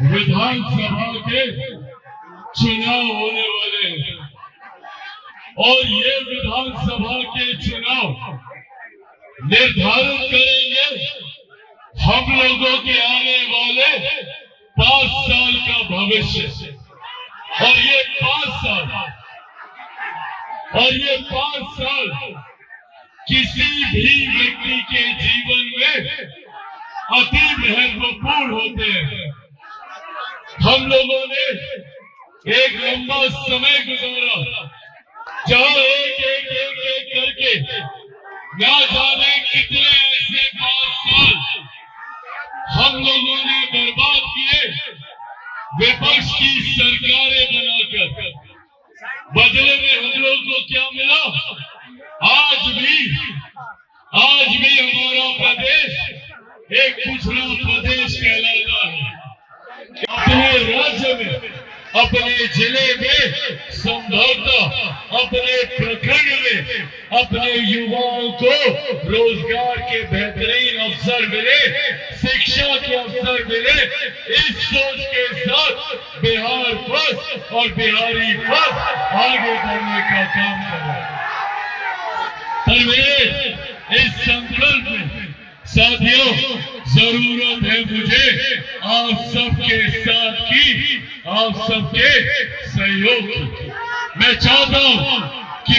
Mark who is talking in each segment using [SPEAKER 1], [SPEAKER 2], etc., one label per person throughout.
[SPEAKER 1] विधानसभा के चुनाव होने वाले हैं और ये विधानसभा के चुनाव निर्धारित करेंगे हम लोगों के आने वाले 5 साल का भविष्य। और ये 5 साल किसी भी व्यक्ति के जीवन में अति महत्वपूर्ण होते हैं। हम लोगों ने एक लंबा समय गुजारा जहां एक करके ना जाने कितने ऐसे 5 साल हम लोगों ने बर्बाद किए विपक्ष की सरकारें बनाकर। बदले में हम लोग को क्या मिला? आज भी हमारा प्रदेश एक पिछड़ा प्रदेश कहलाता है। अपने राज्य में, अपने जिले में, संभवतः अपने प्रखंड में अपने युवाओं को रोजगार के बेहतरीन अवसर मिले, शिक्षा के अवसर मिले। इस सोच के साथ बिहार फर्स्ट और बिहारी फर्स्ट आगे बढ़ने का काम कर रहा है। पर मेरे इस संकल्प में साथियों जरूरत है मुझे आप सबके साथ की, आप सबके सहयोग की। मैं चाहता हूं कि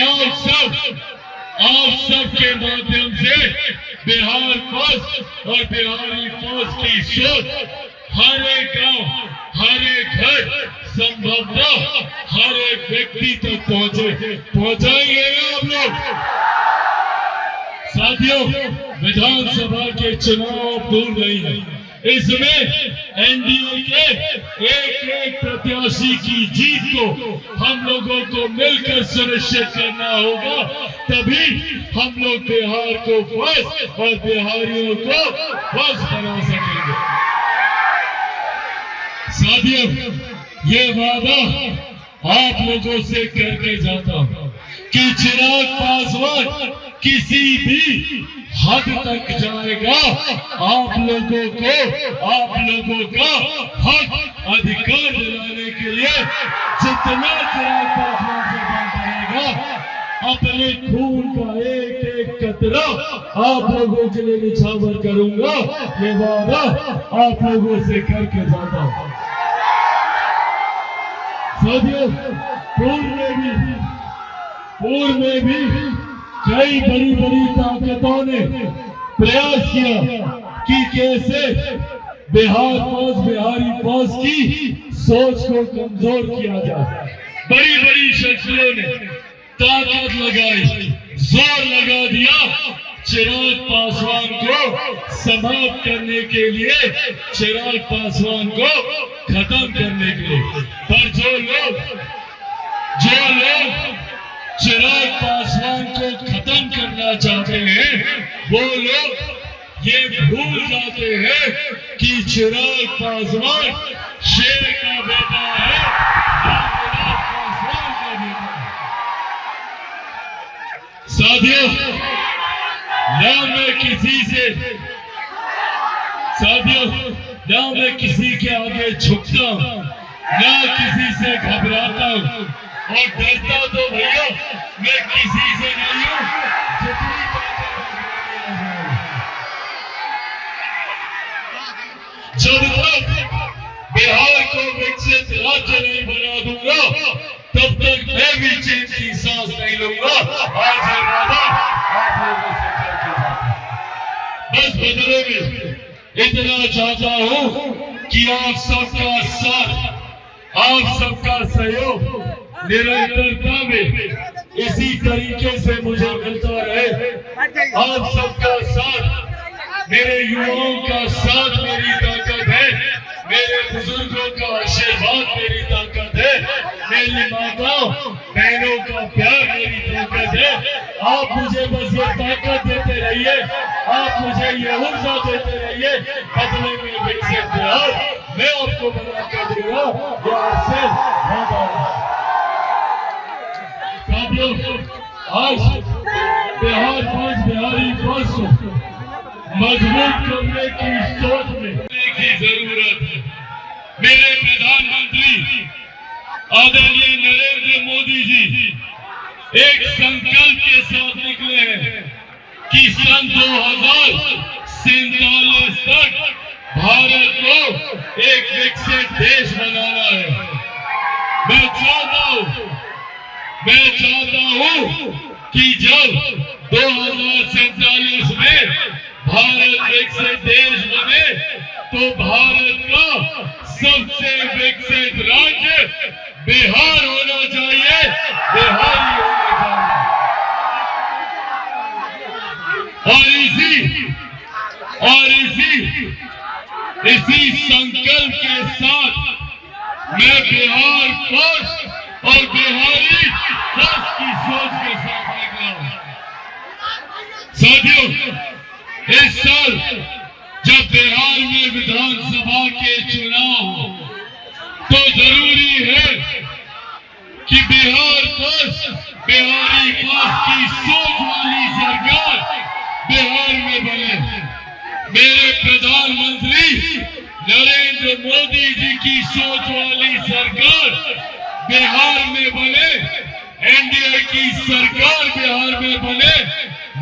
[SPEAKER 1] आप सबके माध्यम से बिहार फर्स्ट और बिहारी फर्स्ट की सोच हर एक गांव, हर एक घर, संभवतः हर एक व्यक्ति तक पहुंचाएंगे आप लोग। साथियों, विधानसभा के चुनाव दूर नहीं है। इसमें एनडीए के एक प्रत्याशी की जीत को हम लोगों को मिलकर सुनिश्चित करना होगा। तभी हम लोग बिहार को फर्स्ट और बिहारियों को फर्स्ट बना सकेंगे। साथियों, ये वादा आप लोगों से करके जाता हूं कि चिराग पासवान किसी भी हद तक जाएगा। आप लोगों का हक अधिकार दिलाने के लिए जितना चिराग पासवान से बात करेगा, अपने खून का एक कतरा आप लोगों के लिए निछावर करूंगा। ये वादा आप लोगों से करके जाता हूं। साथियों, पूर्व में भी कई बड़ी ताकतों ने प्रयास किया कि कैसे बिहार फर्स्ट, बिहारी फर्स्ट की सोच को कमजोर किया जाए। बड़ी शक्तियों ने ताकत लगाई, जोर लगा दिया चिराग पासवान को समाप्त करने के लिए, चिराग पासवान को खत्म करने के लिए। पर जो लोग चिराग पासवान को खत्म करना चाहते हैं, वो लोग ये भूल जाते हैं कि चिराग पासवान शेर का बेटा है, चिराग पासवान का बेटा है। साथियों, ना मैं किसी के आगे झुकता हूं, ना किसी से घबराता हूं और डरता तो भैया मैं किसी से नहीं हूं। जब तक बिहार को विकसित राज्य नहीं बना दूंगा, तब तक मैं भी चैन की सांस नहीं लूंगा। आज ये वादा आप लोगों से करके जाता हूं। बस बदले में इतना चाहता हूं कि आप सबका साथ, आप सबका सहयोग निरंतरता में इसी तरीके से मुझे मिलता रहे। आप सबका साथ, मेरे युवाओं का साथ मेरी ताकत है, मेरे बुजुर्गों का आशीर्वाद मेरी ताकत है, मेरी माताओं बहनों का प्यार मेरी ताकत है। आप मुझे बस ये ताकत देते रहिए, आप मुझे ये ऊर्जा देते रहिए। बदले में विकसित बिहार मैं आपको बना कर दूंगा। आपसे आज बिहार फर्स्ट, बिहारी फर्स्ट मजबूत करने की सोच में की जरूरत है। मेरे प्रधानमंत्री आदरणीय नरेंद्र मोदी जी एक संकल्प के साथ निकले हैं कि सन 2047 तक भारत को एक विकसित देश बनाना है। मैं चाहता हूं कि जब 2047 में भारत विकसित देश बने तो भारत का सबसे विकसित राज्य बिहार होना चाहिए, बिहारी होना चाहिए। और इसी संकल्प के साथ मैं बिहार फर्स्ट और बिहारी फर्स्ट की सोच के साथ निकला हूं। साथियों, इस साल जब बिहार में विधानसभा के चुनाव हो तो जरूरी है कि बिहार फर्स्ट बिहारी फर्स्ट की सोच वाली सरकार बिहार में बने। मेरे प्रधानमंत्री नरेंद्र मोदी जी की सोच वाली सरकार बिहार में बने, एनडीए की सरकार बिहार में बने,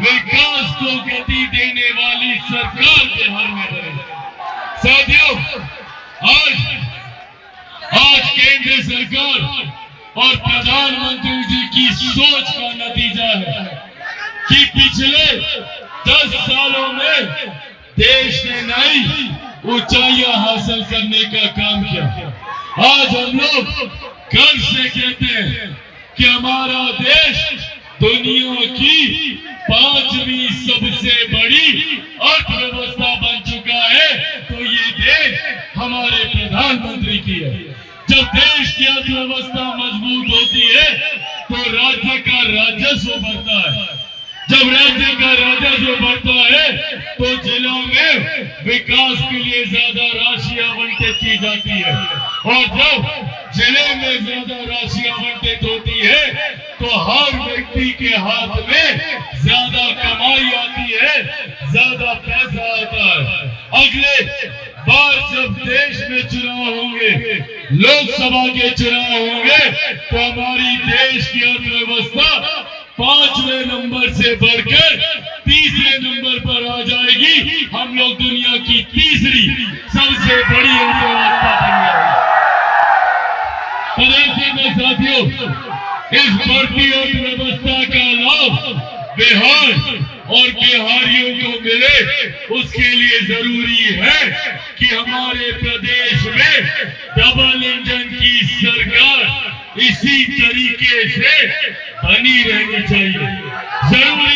[SPEAKER 1] विकास को गति देने वाली सरकार बिहार में बने। साथियों, आज केंद्र सरकार और प्रधानमंत्री जी की सोच का नतीजा है कि पिछले 10 सालों में देश ने नई ऊंचाइयां हासिल करने का काम किया। आज हम लोग गर्व से कहते हैं कि हमारा देश दुनिया की 5वीं सबसे बड़ी अर्थव्यवस्था बन चुका है। तो ये देश हमारे प्रधानमंत्री की है। जब देश की अर्थव्यवस्था मजबूत होती है तो राज्य का राजस्व बढ़ता है। जब राज्य का राजस्व बढ़ता है तो जिला में विकास के लिए ज्यादा राशि आवंटित की जाती है, और जब जिले में ज्यादा राशि आवंटित होती है तो हर व्यक्ति के हाथ में ज्यादा कमाई आती है, ज्यादा पैसा आता है। अगले बार जब देश में चुनाव होंगे, लोकसभा के चुनाव होंगे, तो हमारी देश की अर्थव्यवस्था 5वें नंबर से बढ़कर 3रे नंबर पर आ जाएगी। हम लोग दुनिया की 3री सबसे बड़ी अर्थव्यवस्था बन जाएगी। और ऐसे में साथियों, इस बढ़ती अर्थव्यवस्था का लाभ बिहार और बिहारियों को मिले, उसके लिए जरूरी है कि हमारे प्रदेश में डबल इंजन की सरकार इसी तरीके से बनी रहनी चाहिए। जरूरी